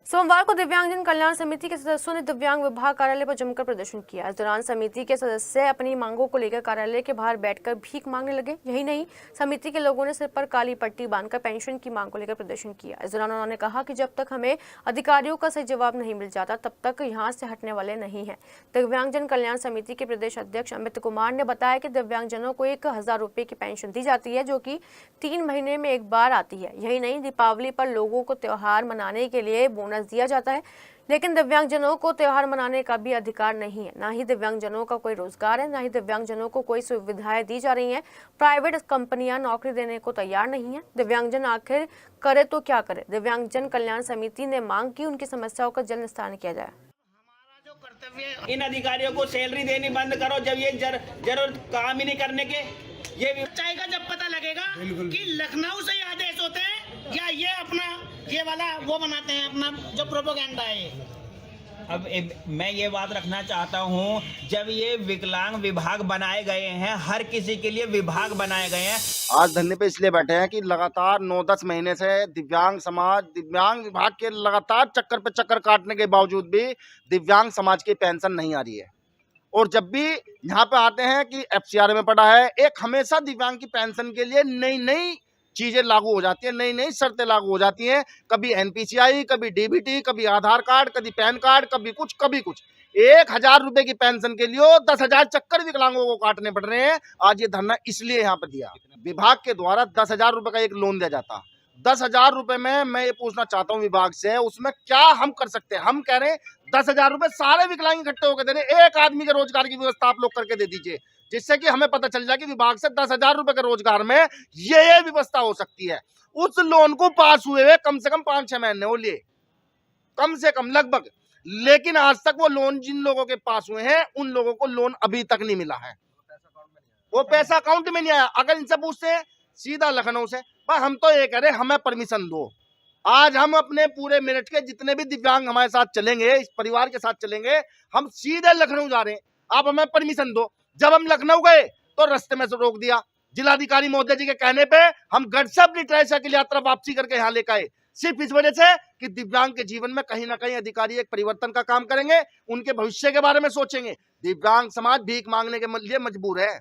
सोमवार को दिव्यांगजन कल्याण समिति के सदस्यों ने दिव्यांग विभाग कार्यालय पर जमकर प्रदर्शन किया। इस दौरान समिति के सदस्य अपनी मांगों को लेकर कार्यालय के बाहर बैठकर भीख मांगने लगे। यही नहीं, समिति के लोगों ने सिर पर काली पट्टी बांधकर पेंशन की मांग को लेकर प्रदर्शन किया। इस दौरान उन्होंने कहा कि जब तक हमें अधिकारियों का सही जवाब नहीं मिल जाता तब तक यहाँ से हटने वाले नहीं है। दिव्यांगजन कल्याण समिति के प्रदेश अध्यक्ष अमित कुमार ने बताया कि दिव्यांगजनों को 1000 रुपये की पेंशन दी जाती है, जो कि 3 महीने में एक बार आती है। यही नहीं, दीपावली पर लोगों को त्योहार मनाने के लिए बोनस दिया जाता है, लेकिन दिव्यांगजनों को त्योहार मनाने का भी अधिकार नहीं है। ना ही दिव्यांगजनों का कोई रोजगार है, ना ही दिव्यांगजनों को कोई सुविधाएं दी जा रही हैं। प्राइवेट कंपनियां नौकरी देने को तैयार नहीं है। दिव्यांगजन आखिर करे तो क्या करे। दिव्यांगजन कल्याण समिति ने मांग की उनकी समस्याओं का जल्द निस्तारण किया जाए। हमारा जो कर्तव्य, इन अधिकारियों को सैलरी देनी बंद करो। जब ये जरूर काम ही नहीं करने के, ये चाहेगा जब पता लगेगा कि लखनऊ से आदेश होते हैं या ये अपना ये वाला वो बनाते हैं, अपना जो प्रोपेगेंडा है। अब मैं ये बात रखना चाहता हूँ, जब ये विकलांग विभाग बनाए गए हैं, हर किसी के लिए विभाग बनाए गए हैं। आज धरने पे इसलिए बैठे हैं कि लगातार 9-10 महीने से दिव्यांग समाज दिव्यांग विभाग के लगातार चक्कर पे चक्कर काटने के बावजूद भी दिव्यांग समाज की पेंशन नहीं आ रही है। और जब भी यहाँ पे आते हैं कि एफसीआर में पड़ा है, एक हमेशा दिव्यांग की पेंशन के लिए नई नई चीजें लागू हो जाती है, नई नई शर्तें लागू हो जाती हैं। कभी एनपीसीआई, कभी डीबीटी, कभी आधार कार्ड, कभी पैन कार्ड, कभी कुछ कभी कुछ। 1000 रुपए की पेंशन के लिए 10,000 चक्कर विकलांगों को काटने पड़ रहे हैं। आज ये धरना इसलिए यहाँ पे दिया, विभाग के द्वारा 10,000 रुपए का एक लोन दिया जाता। 10,000 रुपए में मैं ये पूछना चाहता हूँ विभाग से, उसमें क्या हम कर सकते हैं। हम कह रहे हैं 10,000 रुपए सारे विकलांग इकट्ठे होकर दे रहे, एक आदमी के रोजगार की व्यवस्था आप लोग करके दे दीजिए, जिससे कि हमें पता चल जाए कि विभाग से 10,000 रुपए के रोजगार में ये व्यवस्था हो सकती है। उस लोन को पास हुए हुए कम से कम 5-6 महीने हो लिए, कम से कम लगभग, लेकिन आज तक वो लोन जिन लोगों के पास हुए हैं उन लोगों को लोन अभी तक नहीं मिला है। वो पैसा अकाउंट में नहीं आया। अगर इनसे पूछते हैं सीधा लखनऊ से, भाई हम तो ये कह रहे हमें परमिशन दो। आज हम अपने पूरे मेरठ के जितने भी दिव्यांग हमारे साथ चलेंगे, इस परिवार के साथ चलेंगे, हम सीधे लखनऊ जा रहे हैं, आप हमें परमिशन दो। जब हम लखनऊ गए तो रास्ते में से रोक दिया। जिलाधिकारी महोदय जी के कहने पे हम गढ़ से अपनी ट्राईसाइकिल यात्रा वापसी करके यहाँ लेकर आए, सिर्फ इस वजह से कि दिव्यांग के जीवन में कहीं ना कहीं अधिकारी एक परिवर्तन का काम करेंगे, उनके भविष्य के बारे में सोचेंगे। दिव्यांग समाज भीख मांगने के लिए मजबूर है।